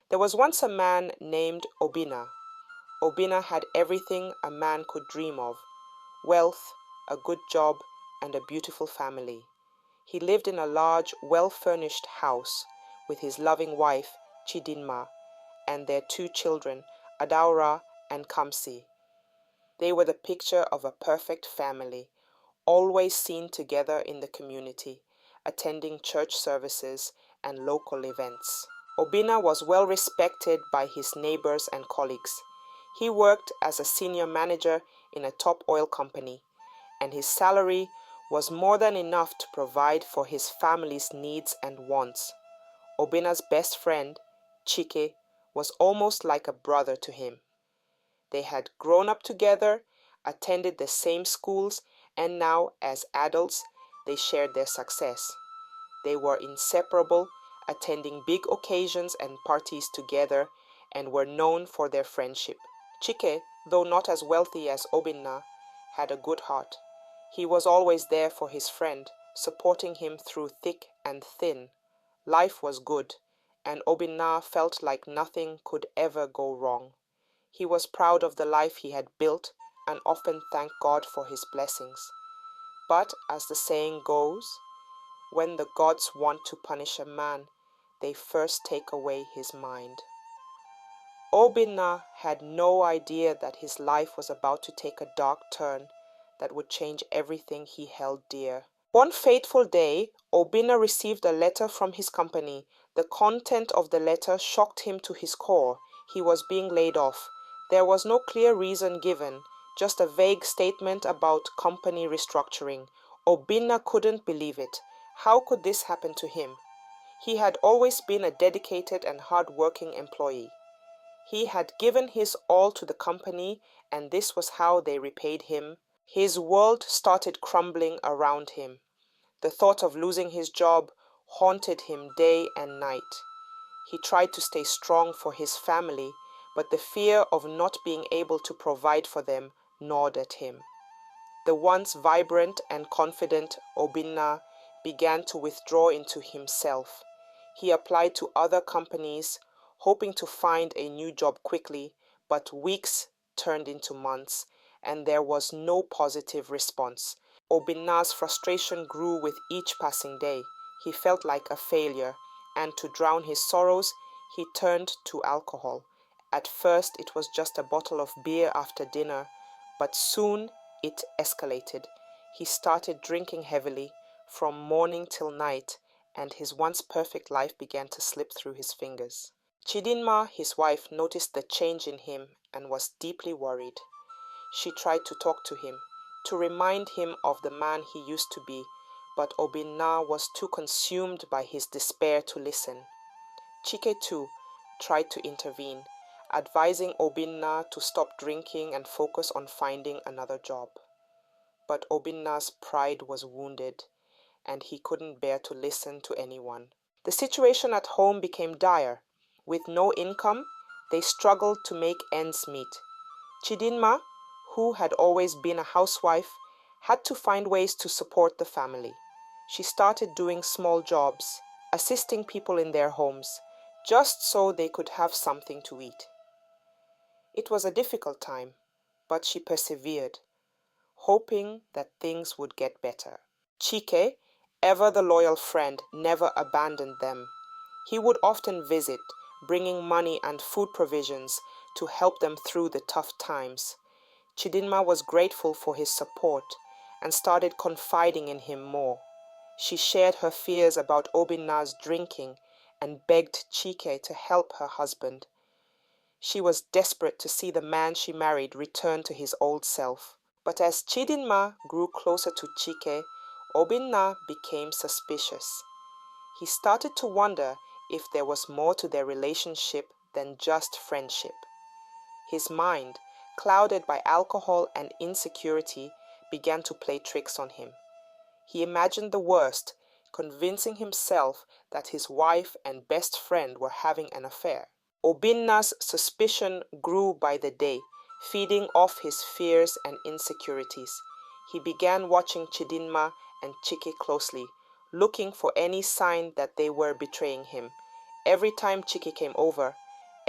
There was once a man named Obinna. Obinna had everything a man could dream of: wealth, a good job, and a beautiful family. He lived in a large, well-furnished house with his loving wife, Chidinma, and their 2 children, Adaura and Kamsi. They were the picture of a perfect family, always seen together in the community, attending church services and local events. Obinna was well respected by his neighbors and colleagues. He worked as a senior manager in a top oil company, and his salary was more than enough to provide for his family's needs and wants. Obinna's best friend, Chike, was almost like a brother to him. They had grown up together, attended the same schools, and now, as adults, they shared their success. They were inseparable, attending big occasions and parties together, and were known for their friendship. Chike, though not as wealthy as Obinna, had a good heart. He was always there for his friend, supporting him through thick and thin. Life was good, and Obinna felt like nothing could ever go wrong. He was proud of the life he had built and often thanked God for his blessings. But as the saying goes, when the gods want to punish a man, they first take away his mind. Obinna had no idea that his life was about to take a dark turn that would change everything he held dear. One fateful day, Obinna received a letter from his company. The content of the letter shocked him to his core. He was being laid off. There was no clear reason given, just a vague statement about company restructuring. Obinna couldn't believe it. How could this happen to him? He had always been a dedicated and hard-working employee. He had given his all to the company, and this was how they repaid him. His world started crumbling around him. The thought of losing his job haunted him day and night. He tried to stay strong for his family, but the fear of not being able to provide for them gnawed at him. The once vibrant and confident Obinna began to withdraw into himself. He applied to other companies, hoping to find a new job quickly, but weeks turned into months, and there was no positive response. Obinna's frustration grew with each passing day. He felt like a failure, and to drown his sorrows, he turned to alcohol. At first, it was just a bottle of beer after dinner, but soon it escalated. He started drinking heavily, from morning till night, and his once perfect life began to slip through his fingers. Chidinma, his wife, noticed the change in him and was deeply worried. She tried to talk to him, to remind him of the man he used to be, but Obinna was too consumed by his despair to listen. Chike, too, tried to intervene, advising Obinna to stop drinking and focus on finding another job. But Obinna's pride was wounded, and he couldn't bear to listen to anyone. The situation at home became dire. With no income, they struggled to make ends meet. Chidinma, who had always been a housewife, had to find ways to support the family. She started doing small jobs, assisting people in their homes, just so they could have something to eat. It was a difficult time, but she persevered, hoping that things would get better. Chike, ever the loyal friend, never abandoned them. He would often visit, bringing money and food provisions to help them through the tough times. Chidinma was grateful for his support and started confiding in him more. She shared her fears about Obinna's drinking and begged Chike to help her husband. She was desperate to see the man she married return to his old self. But as Chidinma grew closer to Chike, Obinna became suspicious. He started to wonder if there was more to their relationship than just friendship. His mind, clouded by alcohol and insecurity, began to play tricks on him. He imagined the worst, convincing himself that his wife and best friend were having an affair. Obinna's suspicion grew by the day, feeding off his fears and insecurities. He began watching Chidinma and Chike closely, looking for any sign that they were betraying him. Every time Chike came over,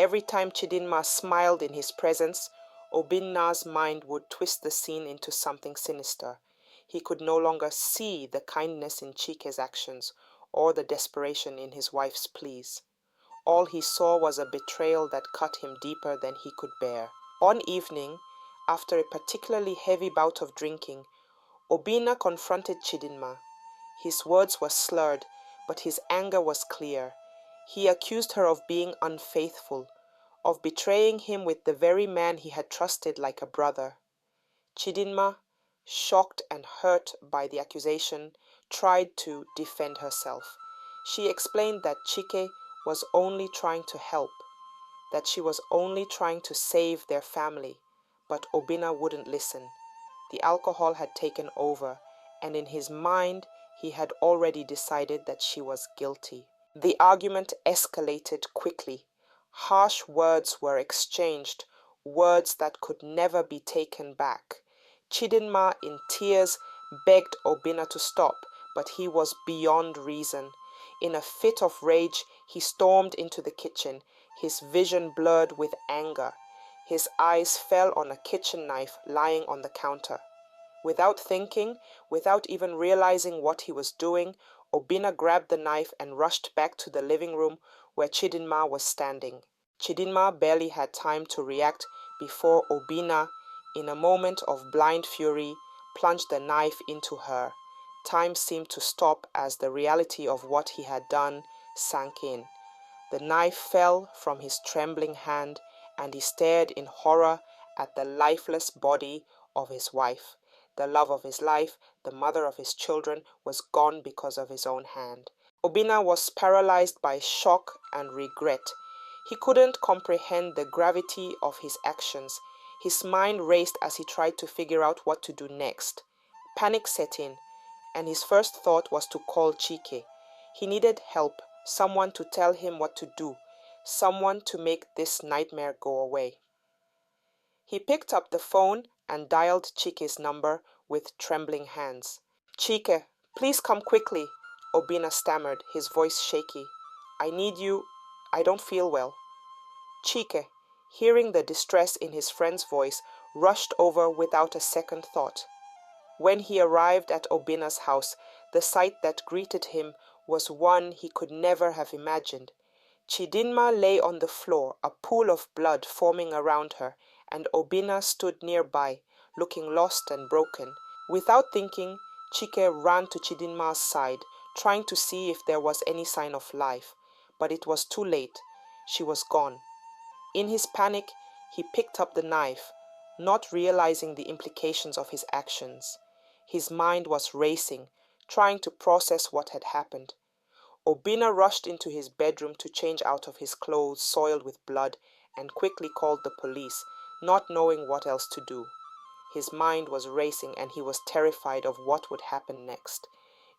Every time Chidinma smiled in his presence, Obinna's mind would twist the scene into something sinister. He could no longer see the kindness in Chike's actions or the desperation in his wife's pleas. All he saw was a betrayal that cut him deeper than he could bear. One evening, after a particularly heavy bout of drinking, Obinna confronted Chidinma. His words were slurred, but his anger was clear. He accused her of being unfaithful, of betraying him with the very man he had trusted like a brother. Chidinma, shocked and hurt by the accusation, tried to defend herself. She explained that Chike was only trying to help, that she was only trying to save their family, but Obinna wouldn't listen. The alcohol had taken over, and in his mind, he had already decided that she was guilty. The argument escalated quickly. Harsh words were exchanged, words that could never be taken back. Chidinma, in tears, begged Obinna to stop, but he was beyond reason. In a fit of rage, he stormed into the kitchen, his vision blurred with anger. His eyes fell on a kitchen knife lying on the counter. Without thinking, without even realizing what he was doing, Obinna grabbed the knife and rushed back to the living room where Chidinma was standing. Chidinma barely had time to react before Obinna, in a moment of blind fury, plunged the knife into her. Time seemed to stop as the reality of what he had done sank in. The knife fell from his trembling hand, and he stared in horror at the lifeless body of his wife. The love of his life, the mother of his children, was gone because of his own hand. Obinna was paralyzed by shock and regret. He couldn't comprehend the gravity of his actions. His mind raced as he tried to figure out what to do next. Panic set in, and his first thought was to call Chike. He needed help, someone to tell him what to do, someone to make this nightmare go away. He picked up the phone and dialed Chike's number with trembling hands. "Chike, please come quickly," Obinna stammered, his voice shaky. "I need you. I don't feel well." Chike, hearing the distress in his friend's voice, rushed over without a second thought. When he arrived at Obinna's house, the sight that greeted him was one he could never have imagined. Chidinma lay on the floor, a pool of blood forming around her, and Obinna stood nearby, looking lost and broken. Without thinking, Chike ran to Chidinma's side, trying to see if there was any sign of life. But it was too late. She was gone. In his panic, he picked up the knife, not realizing the implications of his actions. His mind was racing, trying to process what had happened. Obinna rushed into his bedroom to change out of his clothes soiled with blood and quickly called the police, not knowing what else to do. His mind was racing and he was terrified of what would happen next.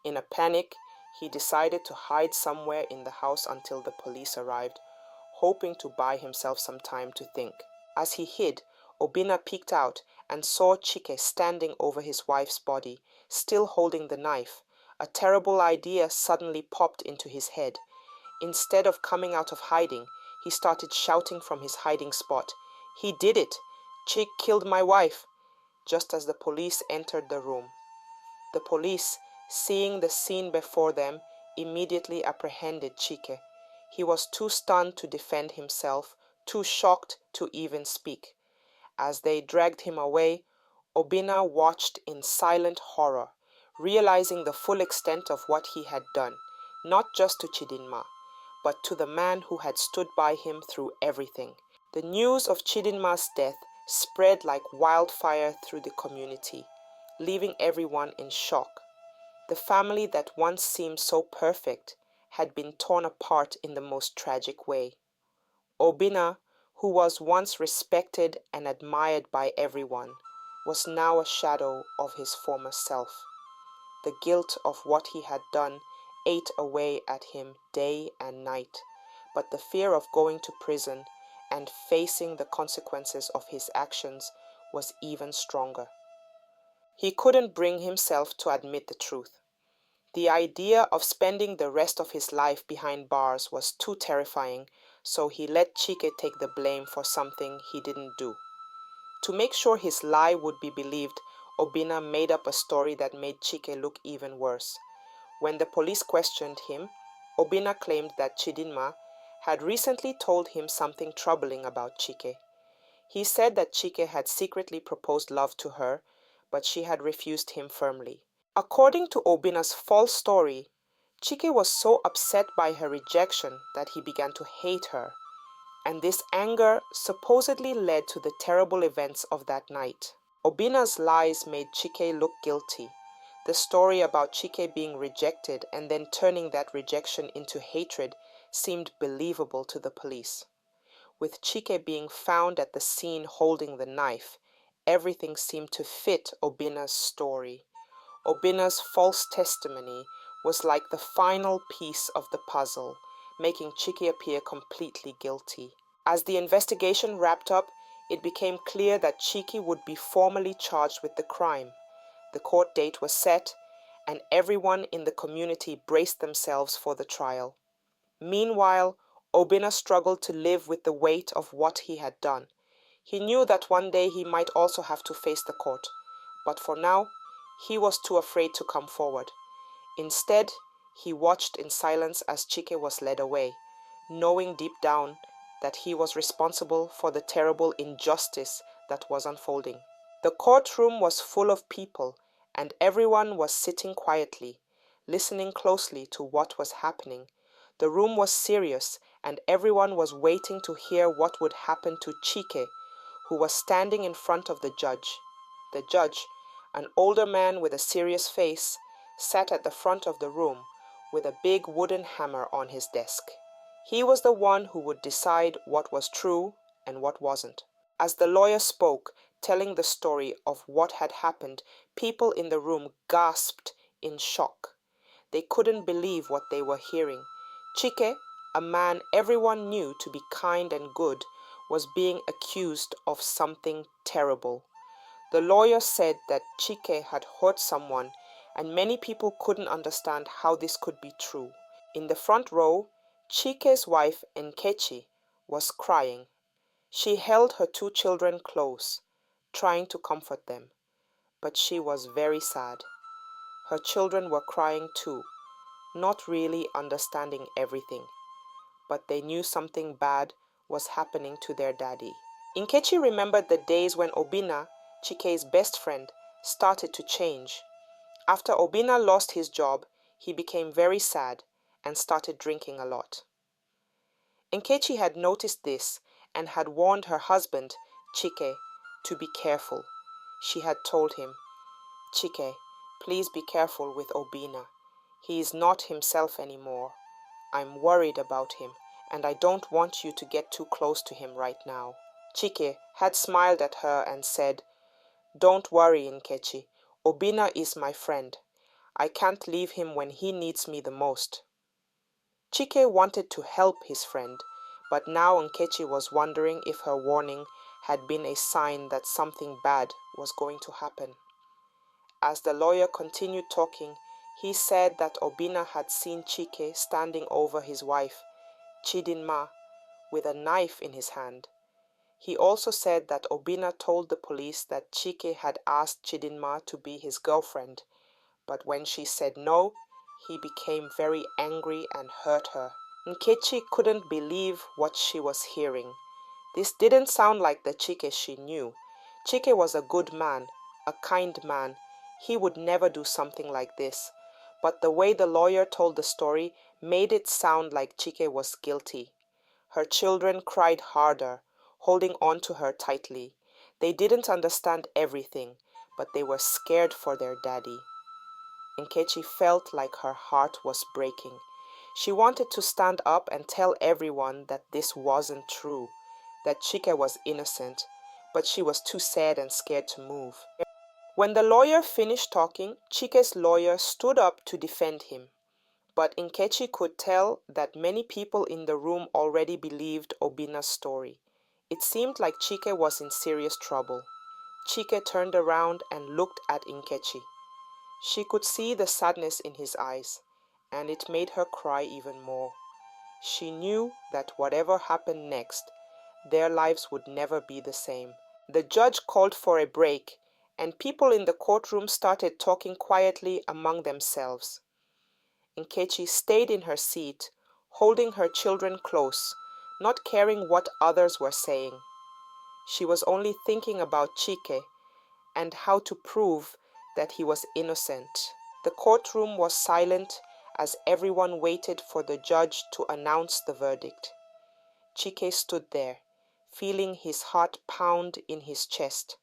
In a panic, he decided to hide somewhere in the house until the police arrived, hoping to buy himself some time to think. As he hid, Obinna peeked out and saw Chike standing over his wife's body, still holding the knife. A terrible idea suddenly popped into his head. Instead of coming out of hiding, he started shouting from his hiding spot. "He did it! Chike killed my wife!" Just as the police entered the room. The police, seeing the scene before them, immediately apprehended Chike. He was too stunned to defend himself, too shocked to even speak. As they dragged him away, Obinna watched in silent horror, realizing the full extent of what he had done, not just to Chidinma, but to the man who had stood by him through everything. The news of Chidinma's death spread like wildfire through the community, leaving everyone in shock. The family that once seemed so perfect had been torn apart in the most tragic way. Obinna, who was once respected and admired by everyone, was now a shadow of his former self. The guilt of what he had done ate away at him day and night, but the fear of going to prison and facing the consequences of his actions was even stronger. He couldn't bring himself to admit the truth. The idea of spending the rest of his life behind bars was too terrifying, so he let Chike take the blame for something he didn't do. To make sure his lie would be believed, Obinna made up a story that made Chike look even worse. When the police questioned him, Obinna claimed that Chidinma had recently told him something troubling about Chike. He said that Chike had secretly proposed love to her, but she had refused him firmly. According to Obinna's false story, Chike was so upset by her rejection that he began to hate her, and this anger supposedly led to the terrible events of that night. Obinna's lies made Chike look guilty. The story about Chike being rejected and then turning that rejection into hatred seemed believable to the police. With Chike being found at the scene holding the knife, everything seemed to fit Obinna's story. Obinna's false testimony was like the final piece of the puzzle, making Chike appear completely guilty. As the investigation wrapped up, it became clear that Chike would be formally charged with the crime. The court date was set, and everyone in the community braced themselves for the trial. Meanwhile, Obinna struggled to live with the weight of what he had done. He knew that one day he might also have to face the court, but for now, he was too afraid to come forward. Instead, he watched in silence as Chike was led away, knowing deep down that he was responsible for the terrible injustice that was unfolding. The courtroom was full of people, and everyone was sitting quietly, listening closely to what was happening. The room was serious, and everyone was waiting to hear what would happen to Chike, who was standing in front of the judge. The judge, an older man with a serious face, sat at the front of the room with a big wooden hammer on his desk. He was the one who would decide what was true and what wasn't. As the lawyer spoke, telling the story of what had happened, people in the room gasped in shock. They couldn't believe what they were hearing. Chike, a man everyone knew to be kind and good, was being accused of something terrible. The lawyer said that Chike had hurt someone, and many people couldn't understand how this could be true. In the front row, Chike's wife, Nkechi, was crying. She held her two children close, trying to comfort them, but she was very sad. Her children were crying too, not really understanding everything, but they knew something bad was happening to their daddy. Nkechi remembered the days when Obinna, Chike's best friend, started to change. After Obinna lost his job, he became very sad and started drinking a lot. Nkechi had noticed this and had warned her husband, Chike, to be careful. She had told him, "Chike, please be careful with Obinna. He is not himself anymore. I'm worried about him, and I don't want you to get too close to him right now." Chike had smiled at her and said, "Don't worry, Nkechi. Obinna is my friend. I can't leave him when he needs me the most." Chike wanted to help his friend, but now Nkechi was wondering if her warning had been a sign that something bad was going to happen. As the lawyer continued talking, he said that Obinna had seen Chike standing over his wife, Chidinma, with a knife in his hand. He also said that Obinna told the police that Chike had asked Chidinma to be his girlfriend, but when she said no, he became very angry and hurt her. Nkechi couldn't believe what she was hearing. This didn't sound like the Chike she knew. Chike was a good man, a kind man. He would never do something like this. But the way the lawyer told the story made it sound like Chike was guilty. Her children cried harder, holding on to her tightly. They didn't understand everything, but they were scared for their daddy. Nkechi felt like her heart was breaking. She wanted to stand up and tell everyone that this wasn't true, that Chike was innocent, but she was too sad and scared to move. When the lawyer finished talking, Chike's lawyer stood up to defend him. But Nkechi could tell that many people in the room already believed Obinna's story. It seemed like Chike was in serious trouble. Chike turned around and looked at Nkechi. She could see the sadness in his eyes, and it made her cry even more. She knew that whatever happened next, their lives would never be the same. The judge called for a break, and people in the courtroom started talking quietly among themselves. Nkechi stayed in her seat, holding her children close, not caring what others were saying. She was only thinking about Chike and how to prove that he was innocent. The courtroom was silent as everyone waited for the judge to announce the verdict. Chike stood there, feeling his heart pound in his chest,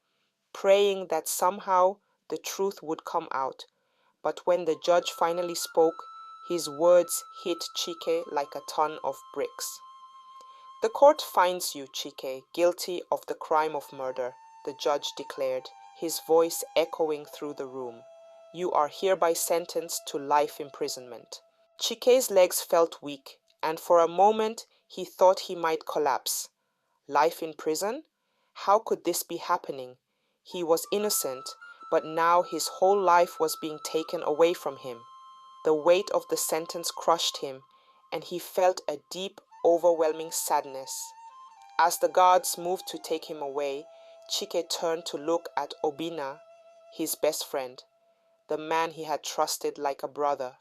praying that somehow the truth would come out. But when the judge finally spoke, his words hit Chike like a ton of bricks. "The court finds you, Chike, guilty of the crime of murder," the judge declared, his voice echoing through the room. "You are hereby sentenced to life imprisonment." Chike's legs felt weak, and for a moment he thought he might collapse. Life in prison? How could this be happening? He was innocent, but now his whole life was being taken away from him. The weight of the sentence crushed him, and he felt a deep, overwhelming sadness. As the guards moved to take him away, Chike turned to look at Obinna, his best friend, the man he had trusted like a brother.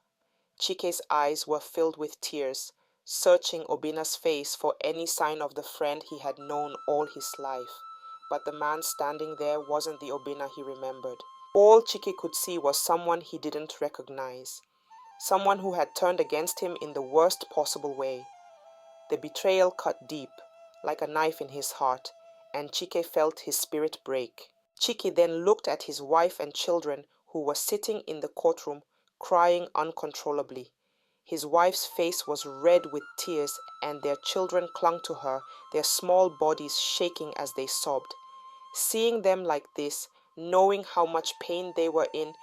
Chike's eyes were filled with tears, searching Obinna's face for any sign of the friend he had known all his life. But the man standing there wasn't the Obinna he remembered. All Chike could see was someone he didn't recognize, someone who had turned against him in the worst possible way. The betrayal cut deep, like a knife in his heart, and Chike felt his spirit break. Chike then looked at his wife and children who were sitting in the courtroom, crying uncontrollably. His wife's face was red with tears, and their children clung to her, their small bodies shaking as they sobbed. Seeing them like this, knowing how much pain they were in,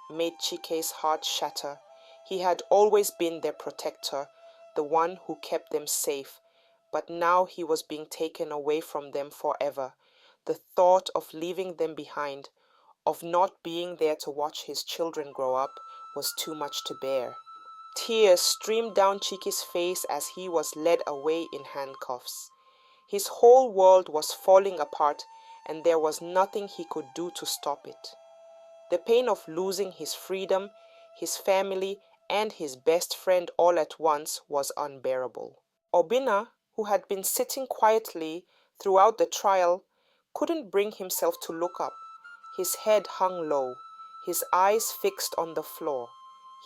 made Chike's heart shatter. He had always been their protector, the one who kept them safe, but now he was being taken away from them forever. The thought of leaving them behind, of not being there to watch his children grow up, was too much to bear. Tears streamed down Chike's face as he was led away in handcuffs. His whole world was falling apart, and there was nothing he could do to stop it. The pain of losing his freedom, his family, and his best friend all at once was unbearable. Obinna, who had been sitting quietly throughout the trial, couldn't bring himself to look up. His head hung low, his eyes fixed on the floor.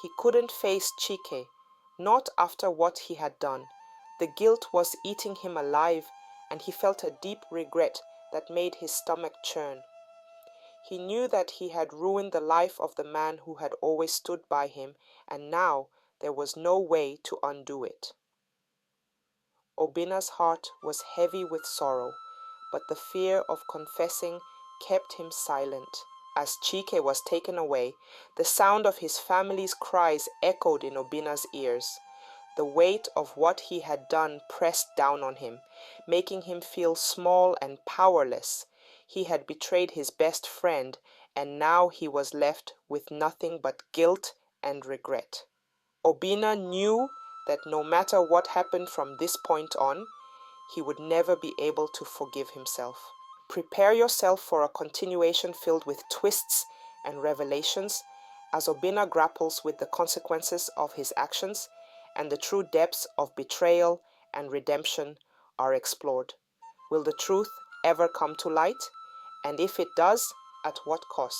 He couldn't face Chike, not after what he had done. The guilt was eating him alive, and he felt a deep regret that made his stomach churn. He knew that he had ruined the life of the man who had always stood by him, and now there was no way to undo it. Obinna's heart was heavy with sorrow, but the fear of confessing kept him silent. As Chike was taken away, the sound of his family's cries echoed in Obinna's ears. The weight of what he had done pressed down on him, making him feel small and powerless. He had betrayed his best friend, and now he was left with nothing but guilt and regret. Obinna knew that no matter what happened from this point on, he would never be able to forgive himself. Prepare yourself for a continuation filled with twists and revelations as Obinna grapples with the consequences of his actions, and the true depths of betrayal and redemption are explored. Will the truth ever come to light? And if it does, at what cost?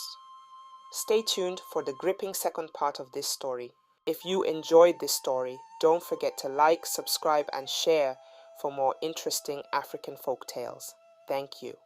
Stay tuned for the gripping second part of this story. If you enjoyed this story, don't forget to like, subscribe, and share for more interesting African folk tales. Thank you.